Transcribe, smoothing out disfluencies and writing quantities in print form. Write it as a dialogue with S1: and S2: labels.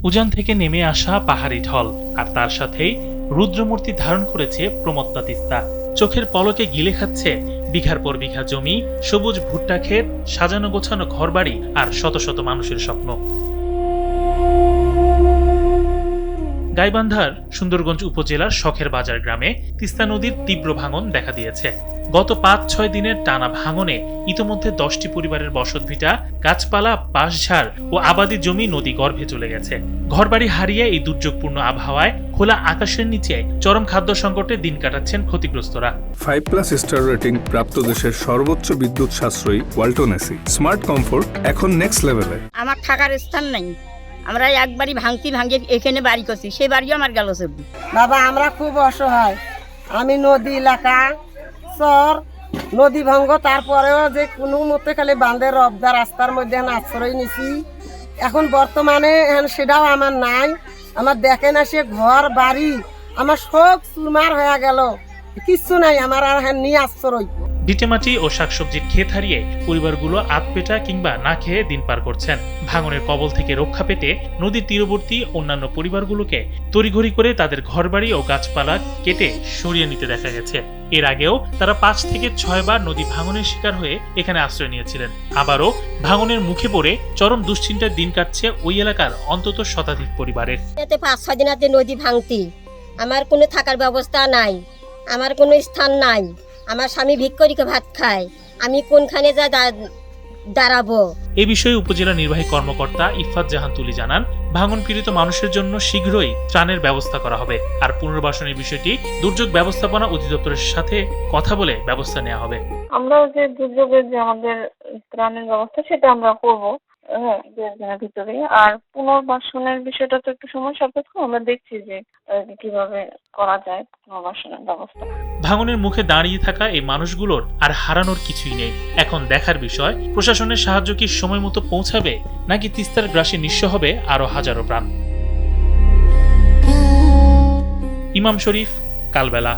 S1: উজান থেকে নেমে আসা পাহাড়ি ঢল, আর তার সাথেই রুদ্রমূর্তি ধারণ করেছে প্রমত্তা তিস্তা। চোখের পলকে গিলে খাচ্ছে বিঘার পর বিঘা জমি, সবুজ ভুট্টা ক্ষেত, সাজানো গোছানো ঘরবাড়ি আর শত শত মানুষের স্বপ্ন। গাইবান্ধার সুন্দরগঞ্জ উপজেলার শখের বাজার গ্রামে তিস্তা নদীর তীব্র ভাঙন দেখা দিয়েছে। গত ৫-৬ দিনের টানা ভাঙনে ইতোমধ্যে ১০টি পরিবারের বসতভিটা, গাছপালা, বাঁশঝাড় ও আবাদি জমি নদী গর্ভে চলে গেছে। ঘরবাড়ি হারিয়ে এই দুর্যোগপূর্ণ আবহাওয়ায় খোলা আকাশের নিচে চরম খাদ্য সংকটে দিন কাটাচ্ছেন ক্ষতিগ্রস্তরা।
S2: 5+ স্টার রেটিং প্রাপ্ত দেশের সর্বোচ্চ বিদ্যুৎ সাশ্রয়ী ওয়ালটন এসি স্মার্ট কমফোর্ট এখন নেক্সট লেভেলে।
S3: আমার থাকার স্থান নাই, আমরা একবারই ভাঙিয়ে এখানে বাড়ি করছি, সেই বাড়িও আমার গেল সবজি।
S4: বাবা আমরা খুব অসহায়, আমি নদী এলাকা চর, নদী ভঙ্গ, তারপরেও যে কোনো মতে খালি বাঁধের রবদা রাস্তার মধ্যে আশ্রয় নিছি। এখন বর্তমানে সেটাও আমার নাই। আমার দেখেন না, সে ঘর বাড়ি আমার সব চুরমার হয়ে গেল, কিচ্ছু নাই আমার আর নিয়ে আশ্রয়।
S1: ভিটেমাটি ও শাকসবজির ক্ষেত হারিয়ে পরিবারগুলো আধপেটা কিংবা না খেয়ে দিন পার করছেন। ভাঙনের কবল থেকে রক্ষা পেতে নদীর তীরবর্তী অন্যান্য পরিবারগুলোকে তড়িঘড়ি করে তাদের ঘরবাড়ি ও গাছপালা কেটে সরিয়ে নিতে দেখা গেছে। এর আগেও তারা ৫ থেকে ৬ বার নদী ভাঙনের শিকার হয়ে এখানে আশ্রয় নিয়েছিলেন। আবারও ভাঙনের মুখে পড়ে চরম দুশ্চিন্তায় দিন কাটছে ওই এলাকার অন্তত শতাধিক পরিবারের।
S5: ৫-৬ দিন আগে নদী ভাঙতি, আমার কোনো থাকার ব্যবস্থা নাই, আমার কোনো স্থান নাই, আমার স্বামী ভিক্ষরিকে ভাত খায়, আমি কোনখানে যা দাঁড়াবো।
S1: এ বিষয়ে উপজেলা নির্বাহী কর্মকর্তা ইফাত জাহান তুলি জানান, ভাঙন পীড়িত মানুষের জন্য শীঘ্রই ত্রাণের ব্যবস্থা করা হবে, আর পুনর্বাসনের বিষয়টি দুর্যোগ ব্যবস্থাপনা অধিদপ্তরের সাথে কথা বলে ব্যবস্থা নেওয়া হবে।
S6: আমরা যে দুর্যোগের যে আমাদের ত্রাণের ব্যবস্থা সেটা আমরা করব ভিতরে। আর পুনর্বাসনের বিষয়টা তো একটু সময় সাপেক্ষ, আমরা দেখছি যে কিভাবে করা যায় পুনর্বাসনের ব্যবস্থা।
S1: ভাঙনের মুখে দাঁড়িয়ে থাকা এই মানুষগুলোর আর হারানোর কিছুই নেই। এখন দেখার বিষয়, প্রশাসনের সাহায্য কি সময় মতো পৌঁছাবে, নাকি তিস্তার গ্রাসে নিঃস্ব হবে আরো হাজারো প্রাণ। ইমাম শরীফ, কালবেলা।